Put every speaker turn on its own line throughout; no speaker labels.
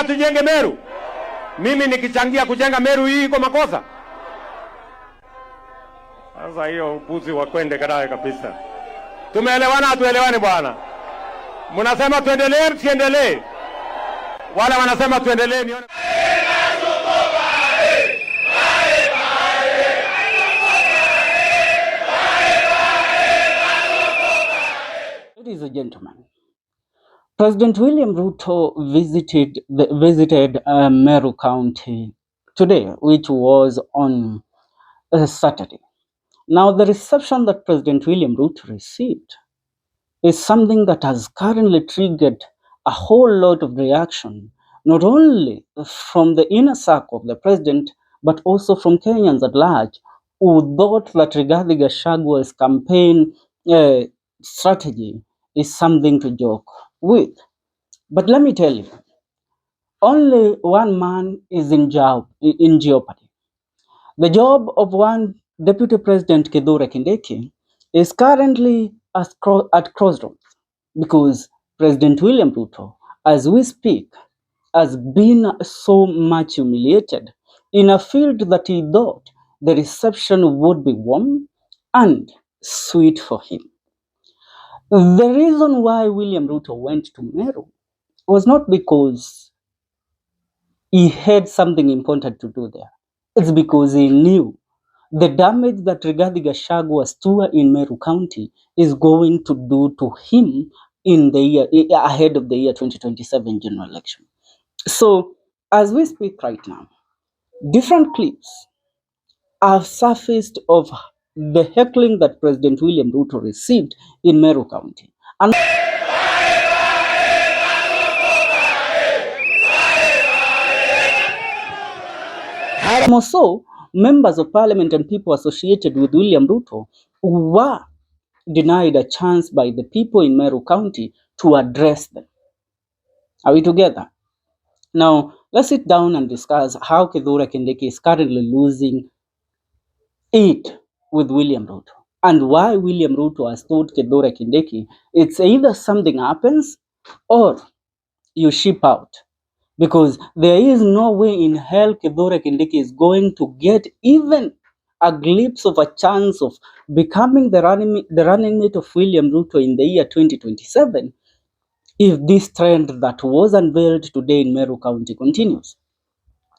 Tujenge Meru. Mimi nikichangia kujenga Meru hii iko makosa? Sasa hiyo upuzi wa kwende kadaye kabisa. Tumeelewana hatuelewane bwana? Mnasema tuendelee tusiendelee? Wala wanasema tuendelee nione.
Ladies and gentlemen, President William Ruto visited Meru County today, which was on Saturday. Now, the reception that President William Ruto received is something that has currently triggered a whole lot of reaction, not only from the inner circle of the president, but also from Kenyans at large, who thought that Rigathi Gachagua's campaign strategy is something to joke with. But let me tell you, only one man is in jeopardy. The job of one Deputy President Kuthure Kindiki is currently at crossroads because President William Ruto, as we speak, has been so much humiliated in a field that he thought the reception would be warm and sweet for him. The reason why William Ruto went to Meru was not because he had something important to do there. It's because he knew the damage that Rigathi Gachagua's tour in Meru County is going to do to him in the year ahead of the year 2027 general election. So, as we speak right now, different clips have surfaced of the heckling that President William Ruto received in Meru County. And also, members of parliament and people associated with William Ruto were denied a chance by the people in Meru County to address them. Are we together? Now, let's sit down and discuss how Kuthure Kindiki is currently losing it with William Ruto, and why William Ruto has told Kuthure Kindiki it's either something happens or you ship out, because there is no way in hell Kuthure Kindiki is going to get even a glimpse of a chance of becoming the running mate of William Ruto in the year 2027 if this trend that was unveiled today in Meru County continues.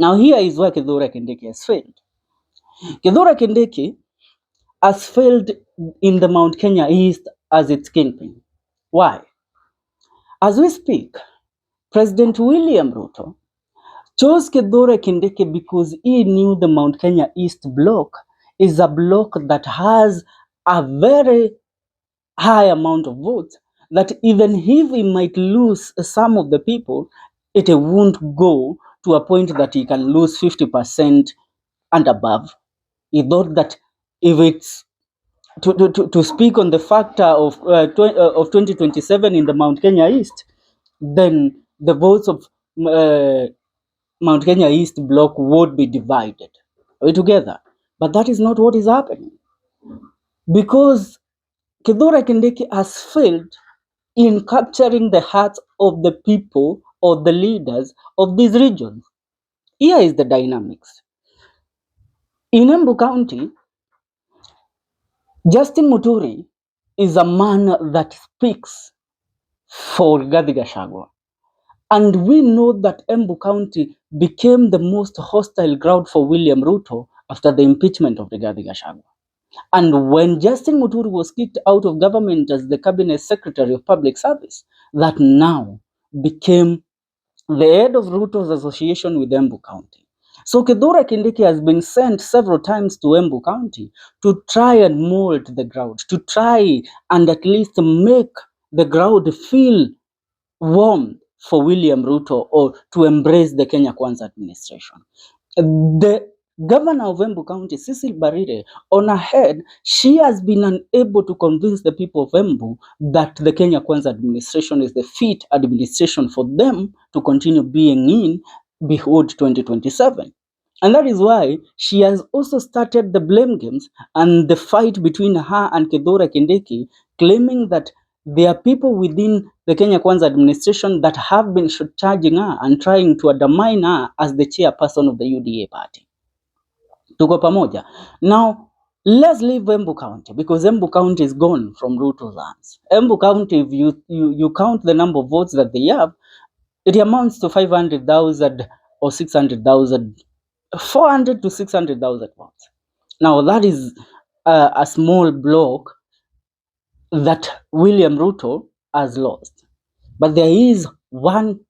Now, here is where Kuthure Kindiki has failed. Kuthure Kindiki has failed in the Mount Kenya East as its kingpin. Why? As we speak, President William Ruto chose Kuthure Kindiki because he knew the Mount Kenya East block is a block that has a very high amount of votes, that even if he might lose some of the people, it won't go to a point that he can lose 50% and above. He thought that if it's to speak on the factor of 2027 in the Mount Kenya East, then the votes of Mount Kenya East block would be divided. Are we together? But that is not what is happening, because Kuthure Kindiki has failed in capturing the hearts of the people or the leaders of these regions. Here is the dynamics. In Embu County, Justin Muturi is a man that speaks for Rigathi Gachagua. And we know that Embu County became the most hostile ground for William Ruto after the impeachment of Rigathi Gachagua. And when Justin Muturi was kicked out of government as the Cabinet Secretary of Public Service, that now became the head of Ruto's association with Embu County. So Kuthure Kindiki has been sent several times to Embu County to try and mold the ground, to try and at least make the ground feel warm for William Ruto, or to embrace the Kenya Kwanza administration. The governor of Embu County, Cecil Barire, on her head, she has been unable to convince the people of Embu that the Kenya Kwanza administration is the fit administration for them to continue being in behold 2027. And that is why she has also started the blame games and the fight between her and Kuthure Kindiki, claiming that there are people within the Kenya Kwanza administration that have been charging her and trying to undermine her as the chairperson of the UDA party. Tuko pamoja. Now, let's leave Embu County, because Embu County is gone from Ruto's hands. Embu County, if you count the number of votes that they have, it amounts to 500,000 or 600,000, 400 to 600,000 votes. Now, that is a small block that William Ruto has lost. But there is one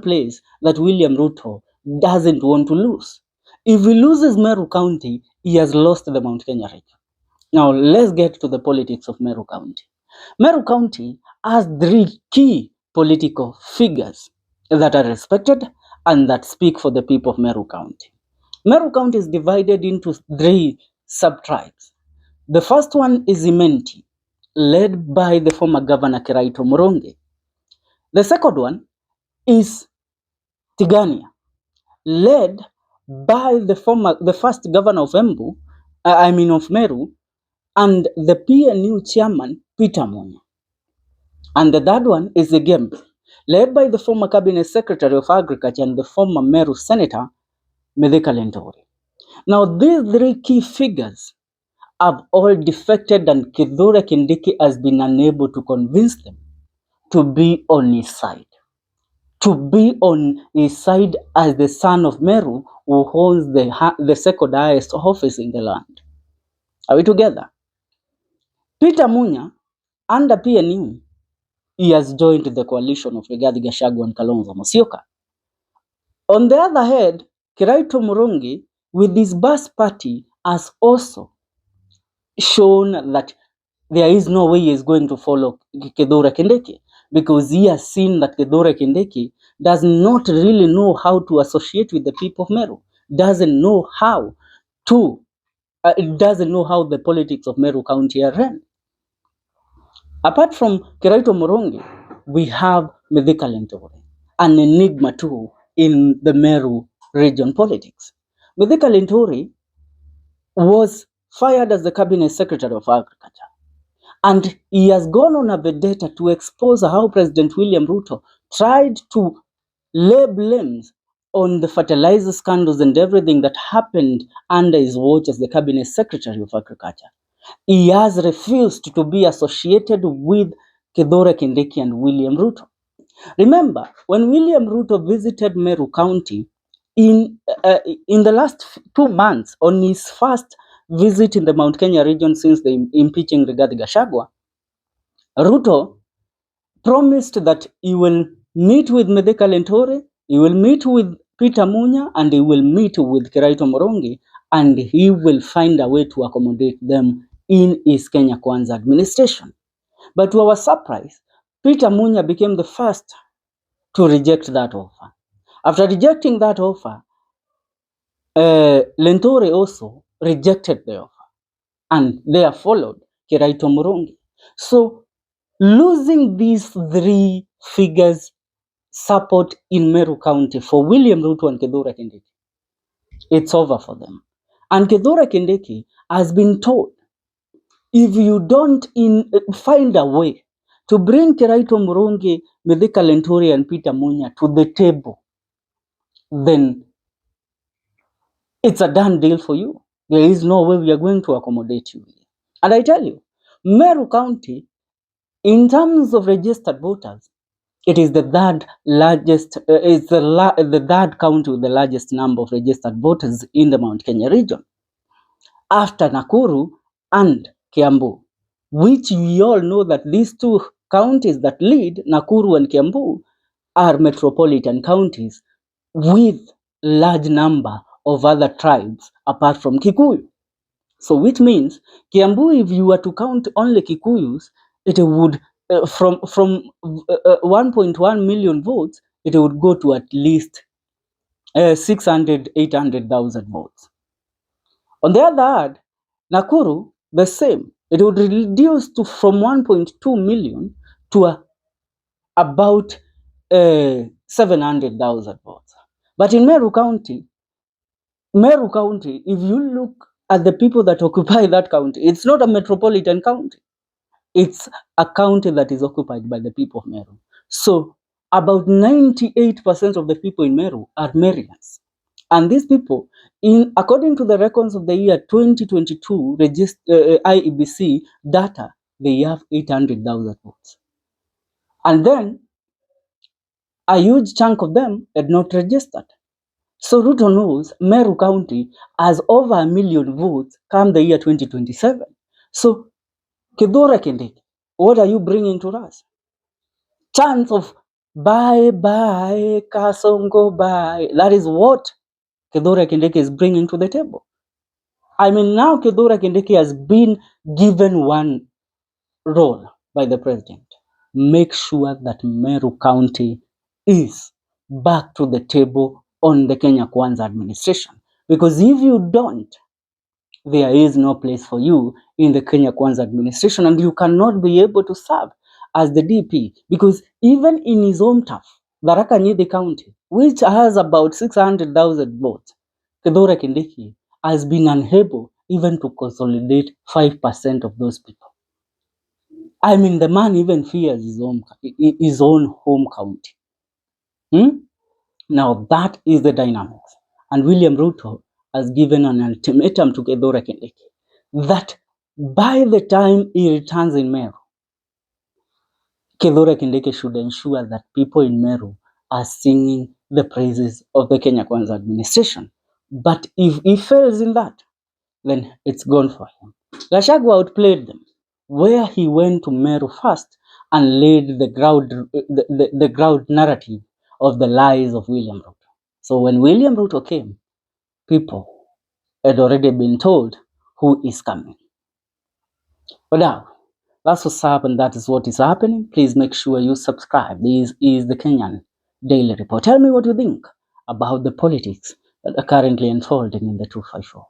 place that William Ruto doesn't want to lose. If he loses Meru County, he has lost the Mount Kenya region. Now, let's get to the politics of Meru County. Meru County has three key political figures that are respected and that speak for the people of Meru County. Meru County is divided into three sub-tribes. The first one is Imenti, led by the former governor Kiraito Muronge. The second one is Tigania, led by the first governor of of Meru, and the PNU chairman, Peter Munya. And the third one is the Gembe, led by the former cabinet secretary of agriculture and the former Meru senator, Mithika Linturi. Now, these three key figures have all defected, and Kuthure Kindiki has been unable to convince them to be on his side. To be on his side as the son of Meru, who holds the second highest office in the land. Are we together? Peter Munya, under PNU, he has joined the coalition of Rigathi Gachagua and Kalonzo Musyoka. On the other hand, Kiraito Murongi, with his bus party, has also shown that there is no way he is going to follow Kuthure Kindiki, because he has seen that Kuthure Kindiki does not really know how to associate with the people of Meru, doesn't know how the politics of Meru County are run. Apart from Kiraito Murongi, we have Mithika Linturi, an enigma too in the Meru region politics. Mithika Linturi was fired as the cabinet secretary of agriculture, and he has gone on a vendetta to expose how President William Ruto tried to lay blames on the fertilizer scandals and everything that happened under his watch as the cabinet secretary of agriculture. He has refused to be associated with Kuthure Kindiki and William Ruto. Remember, when William Ruto visited Meru County in the last 2 months, on his first visit in the Mount Kenya region since the impeaching Rigathi Gachagua, Ruto promised that he will meet with Mithika Linturi, he will meet with Peter Munya, and he will meet with Kiraito Murongi, and he will find a way to accommodate them in his Kenya Kwanza administration. But to our surprise, Peter Munya became the first to reject that offer. After rejecting that offer, Linturi also rejected the offer, and there followed Kiraito Murongi. So, losing these three figures support in Meru County for William Ruto and Kuthure Kindiki, it's over for them. And Kuthure Kindiki has been told, if you don't find a way to bring Kiraito Murongi, Mithika Linturi, and Peter Munya to the table, then it's a done deal for you. There is no way we are going to accommodate you. And I tell you, Meru County, in terms of registered voters, it is the third largest, the third county with the largest number of registered voters in the Mount Kenya region, after Nakuru and Kiambu, which we all know that these two counties that lead, Nakuru and Kiambu, are metropolitan counties with large number of other tribes apart from Kikuyu. So which means Kiambu, if you were to count only Kikuyus, it would from 1.1 million votes, it would go to at least 600, 800,000 votes. On the other hand, Nakuru, the same. It would reduce from 1.2 million to about 700,000 votes. But in Meru County, if you look at the people that occupy that county, it's not a metropolitan county. It's a county that is occupied by the people of Meru. So about 98% of the people in Meru are Merians. And these people, according to the records of the year 2022 IEBC data, they have 800,000 votes. And then a huge chunk of them had not registered. So Ruto knows Meru County has over 1 million votes come the year 2027. So Kuthure Kindiki, what are you bringing to us? Chance of bye bye Kasongo bye. That is what Kuthure Kindiki is bringing to the table. I mean, now Kuthure Kindiki has been given one role by the president. Make sure that Meru County is back to the table on the Kenya Kwanza administration. Because if you don't, there is no place for you in the Kenya Kwanza administration, and you cannot be able to serve as the DP. Because even in his home turf, Tharaka Nithi County, which has about 600,000 votes, Kuthure Kindiki has been unable even to consolidate 5% of those people. I mean, the man even fears his own home county. Now that is the dynamics. And William Ruto has given an ultimatum to Kuthure Kindiki that by the time he returns in Meru, Kuthure Kindiki should ensure that people in Meru are singing the praises of the Kenya Kwanza administration. But if he fails in that, then it's gone for him. Gachagua outplayed them, where he went to Meru first and laid the ground narrative of the lies of William Ruto. So when William Ruto came, people had already been told who is coming. But now, that's what's up and that is what is happening. Please make sure you subscribe. This is the Kenyan Daily Report. Tell me what you think about the politics that are currently unfolding in the 254.